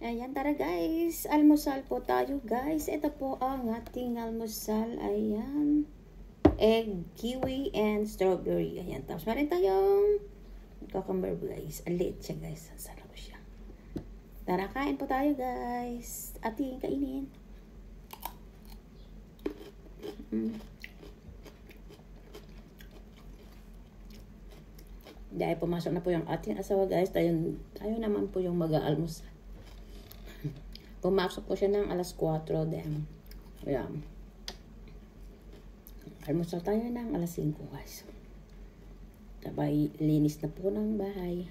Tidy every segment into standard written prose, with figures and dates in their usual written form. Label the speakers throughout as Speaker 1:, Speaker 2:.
Speaker 1: Ayan, tara guys. Almusal po tayo guys. Ito po ang ating almusal. Ayan. Egg, kiwi, and strawberry. Ayan. Tapos meron tayong cucumber guys. Alit siya guys. Sarap siya. Tara, kain po tayo guys. Ating kainin. Dahil pumasok na po yung ating asawa guys. Tayo naman po yung mag-aalmusal. Pumasok po siya ng alas 4 then. Ayan. Almusal tayo ng alas 5 guys. Sabay linis na po ng bahay.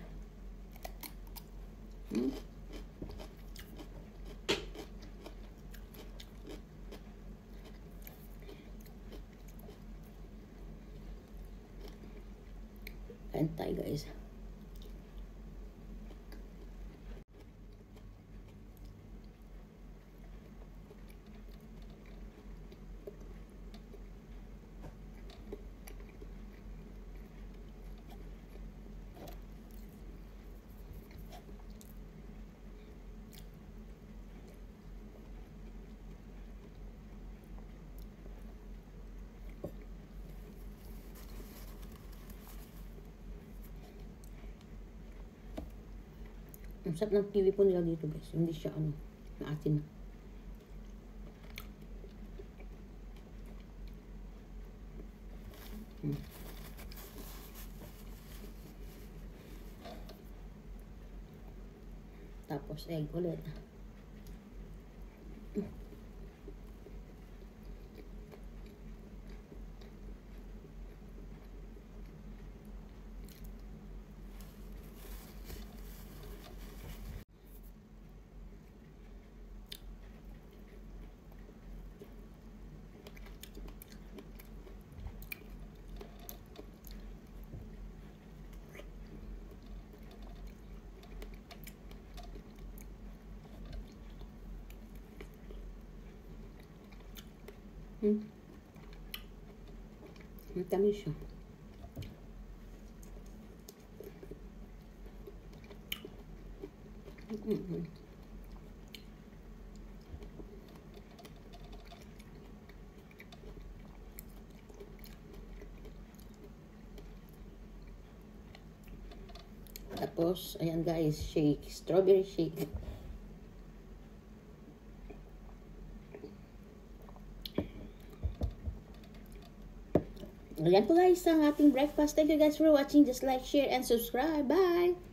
Speaker 1: Kain tayo guys. Ang sarap ng kiwi po nila dito guys. Hindi siya maasin na. Tapos egg ulit. Ang tamis siya. Tapos, ayan guys, shake. Strawberry shake. Ayan po guys ang ating breakfast. Thank you guys for watching. Just like, share, and subscribe. Bye!